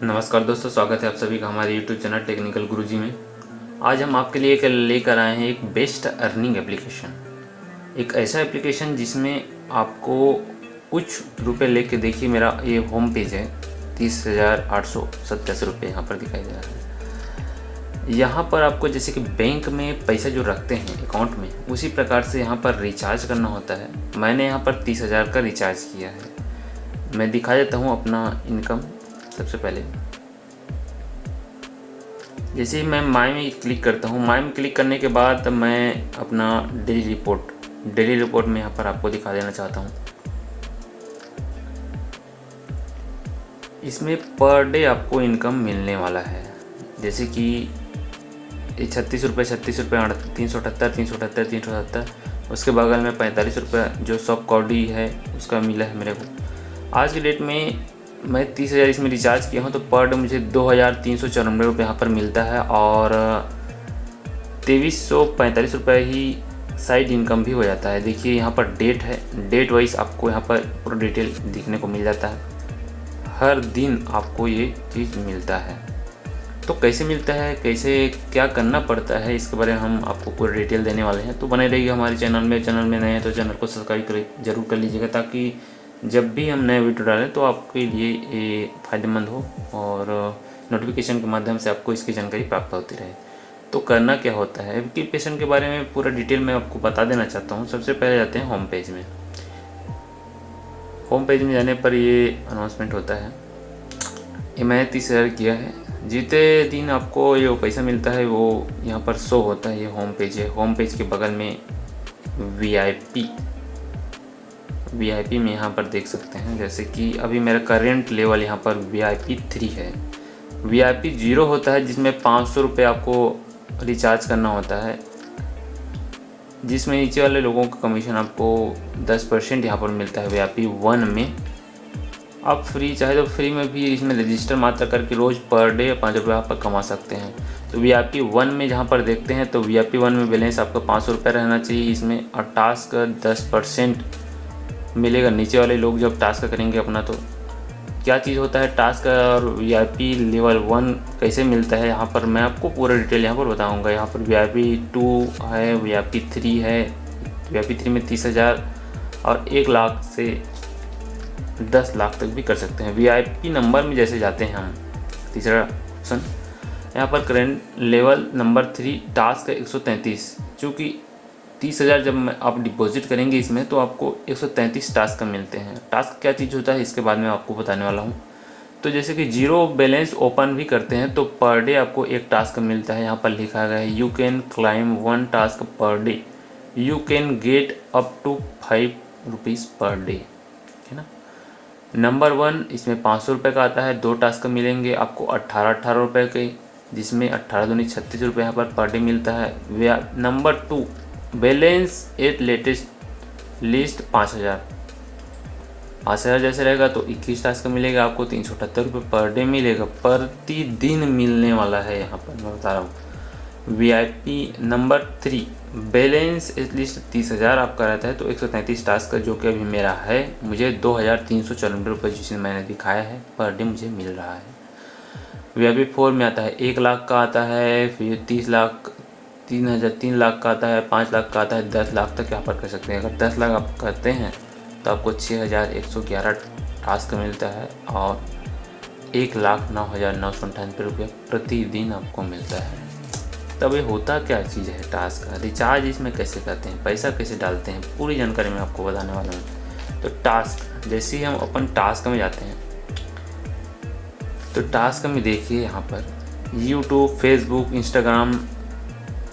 नमस्कार दोस्तों, स्वागत है आप सभी का हमारे YouTube चैनल टेक्निकल गुरुजी में। आज हम आपके लिए लेकर आए हैं एक बेस्ट अर्निंग एप्लीकेशन। एक ऐसा एप्लीकेशन जिसमें आपको कुछ रुपए लेके, देखिए मेरा ये होम पेज है, 30,887 रुपये यहाँ पर दिखाई दे रहा है। यहाँ पर आपको जैसे कि बैंक में पैसा जो रखते हैं अकाउंट में, उसी प्रकार से यहाँ पर रिचार्ज करना होता है। मैंने यहाँ पर 30,000 का रिचार्ज किया है। मैं दिखा देता हूँ अपना इनकम। सबसे पहले जैसे ही मैं माई में क्लिक करता हूँ, माई में क्लिक करने के बाद मैं अपना डेली रिपोर्ट में यहाँ पर आपको दिखा देना चाहता हूँ। इसमें पर डे आपको इनकम मिलने वाला है, जैसे कि 36 रुपये 378 उसके बगल में 45 रुपये जो सॉफ्ट कॉडी है उसका मिला है मेरे को। आज की डेट में मैं 30,000 इसमें रिचार्ज किया हूँ, तो पर डे मुझे 2,394 रुपये यहाँ पर मिलता है और 2,345 रुपये ही साइड इनकम भी हो जाता है। देखिए यहाँ पर डेट है, डेट वाइज आपको यहाँ पर पूरा डिटेल दिखने को मिल जाता है। हर दिन आपको ये चीज़ मिलता है। तो कैसे मिलता है, कैसे क्या करना पड़ता है, इसके बारे में हम आपको पूरी डिटेल देने वाले हैं। तो बने रहिए हमारे चैनल में नए हैं तो चैनल को सब्सक्राइब जरूर कर लीजिएगा, ताकि जब भी हम नए वीडियो डालें तो आपके लिए ये फ़ायदेमंद हो और नोटिफिकेशन के माध्यम से आपको इसकी जानकारी प्राप्त होती रहे। तो करना क्या होता है, एप्लीकेशन के बारे में पूरा डिटेल में आपको बता देना चाहता हूँ। सबसे पहले जाते हैं होम पेज में। होम पेज में जाने पर ये अनाउंसमेंट होता है। ये मैंने 30,000 किया है। जीते दिन आपको ये पैसा मिलता है वो यहाँ पर शो होता है। ये होम पेज है। होम पेज के बगल में वीआईपी में यहाँ पर देख सकते हैं, जैसे कि अभी मेरा करेंट लेवल यहाँ पर वीआईपी 3 है। वीआईपी 0 होता है जिसमें 500 रुपये आपको रिचार्ज करना होता है, जिसमें नीचे वाले लोगों का कमीशन आपको 10% यहाँ पर मिलता है। वीआईपी 1 में आप फ्री चाहे तो फ्री में भी इसमें रजिस्टर मात्र करके रोज़ पर डे 5 रुपये आप कमा सकते हैं। तो वीआईपी 1 में जहाँ पर देखते हैं तो वीआईपी 1 में बैलेंस आपका 500 रुपये रहना चाहिए इसमें, और टास्क 10% मिलेगा। नीचे वाले लोग जब टास्क करेंगे अपना, तो क्या चीज़ होता है टास्क और वीआईपी लेवल 1 कैसे मिलता है, यहाँ पर मैं आपको पूरा डिटेल यहाँ पर बताऊँगा। यहाँ पर वीआईपी 2 है, वीआईपी 3 है। वीआईपी 3 में 30,000 और 1 लाख से 10 लाख तक भी कर सकते हैं। वीआईपी नंबर में जैसे जाते हैं हम, तीसरा ऑप्शन यहाँ पर करेंट लेवल नंबर 3 टास्क है 133। चूँकि 30,000 जब आप डिपॉजिट करेंगे इसमें तो आपको 133 टास्क मिलते हैं। टास्क क्या चीज़ होता है इसके बाद में आपको बताने वाला हूँ। तो जैसे कि 0 बैलेंस ओपन भी करते हैं तो पर डे आपको 1 टास्क मिलता है। यहाँ पर लिखा गया है you can claim 1 task per day, you can get up to 5 rupees per day, है ना। नंबर 1 इसमें 500 रुपये का आता है। 2 टास्क मिलेंगे आपको 18 रुपये के, जिसमें 18 दूनी 36 रुपये यहाँ पर डे मिलता है। Number 2 balance at latest list 5,000 जैसे रहेगा तो 21 टास्क मिलेगा आपको, 378 रुपये पर डे मिलेगा, प्रतिदिन मिलने वाला है। यहाँ पर मैं बता रहा हूँ। वीआईपी नंबर 3 बैलेंस एटलीस्ट 30,000 आपका रहता है तो 133 टास्क का, जो कि अभी मेरा है, मुझे 2,394 रुपये जिसमें मैंने दिखाया है पर डे मुझे मिल रहा है। वीआईपी 4 में आता है 1 लाख का आता है, फिर 30 लाख 3 लाख का आता है, 5 लाख का आता है, 10 लाख तक यहाँ पर कर सकते हैं। अगर 10 लाख आप करते हैं तो आपको 6,111 टास्क मिलता है और 1,09,998 रुपये प्रतिदिन आपको मिलता है। तब ये होता क्या चीज़ है टास्क का, रिचार्ज इसमें कैसे करते हैं, पैसा कैसे डालते हैं, पूरी जानकारी मैं आपको बताने वाला हूँ। तो टास्क जैसे ही हम अपन टास्क में जाते हैं तो टास्क में देखिए यहाँ पर यूट्यूब, फेसबुक, इंस्टाग्राम,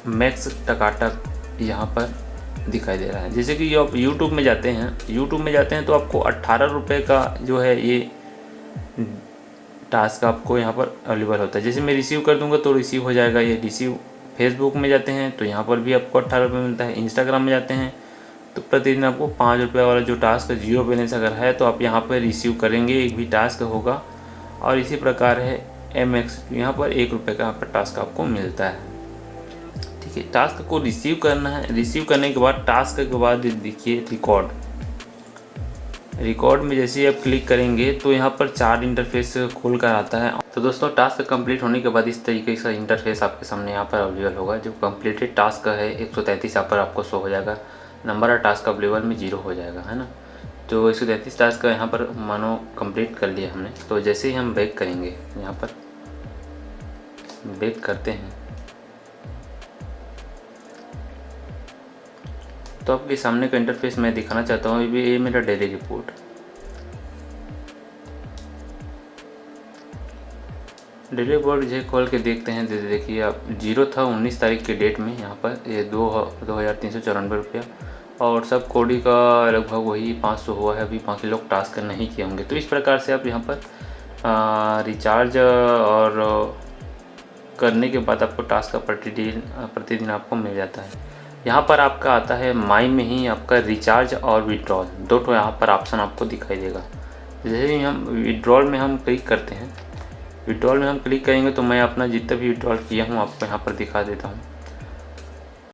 मैक्स टकाटक यहाँ पर दिखाई दे रहा है। जैसे कि आप यूट्यूब में जाते हैं तो आपको 18 रुपये का जो है ये टास्क आपको यहाँ पर अवेलेबल होता है। जैसे मैं रिसीव कर दूंगा तो रिसीव हो जाएगा ये रिसीव। फेसबुक में जाते हैं तो यहाँ पर भी आपको 18 रुपये मिलता है। इंस्टाग्राम में जाते हैं तो प्रतिदिन आपको 5 रुपये वाला जो टास्क 0 बैलेंस अगर है तो आप यहाँ पर रिसीव करेंगे, एक भी टास्क होगा। और इसी प्रकार है MX, यहाँ पर 1 रुपये का यहाँ पर टास्क आपको मिलता है। ठीक है, टास्क को रिसीव करना है। रिसीव करने के बाद टास्क के बाद देखिए रिकॉर्ड में जैसे ही आप क्लिक करेंगे तो यहाँ पर चार्ट इंटरफेस खुल कर आता है। तो दोस्तों टास्क कंप्लीट होने के बाद इस तरीके का इंटरफेस आपके सामने यहाँ पर अवेलेबल होगा। जो कंप्लीटेड टास्क है 133 यहाँ पर आपको शो हो जाएगा, नंबर ऑफ टास्क अवेलेबल में 0 हो जाएगा, है ना। तो 133 टास्क का यहाँ पर मानो कंप्लीट कर लिया हमने। तो जैसे ही हम बैक करेंगे, यहाँ पर बैक करते हैं तो आपके सामने का इंटरफेस मैं दिखाना चाहता हूँ। ये मेरा डेली रिपोर्ट। डेली रिपोर्ट जो खोल के देखते हैं, देखिए आप 0 था 19 तारीख के डेट में। यहाँ पर ये 2394 रुपया और सब कोडी का लगभग वही 500 हुआ है। अभी 5 लोग टास्क नहीं किए होंगे। तो इस प्रकार से आप यहाँ पर रिचार्ज और करने के बाद आपको टास्क का प्रतिदिन आपको मिल जाता है। यहाँ पर आपका आता है माई में ही आपका रिचार्ज और विड्रॉल, दो तो यहाँ पर ऑप्शन आपको दिखाई देगा। जैसे ही हम विड्रॉल में हम क्लिक करते हैं, विड्रॉल में हम क्लिक करेंगे तो मैं अपना जितना भी विड्रॉल किया हूँ आपको यहाँ पर दिखा देता हूँ।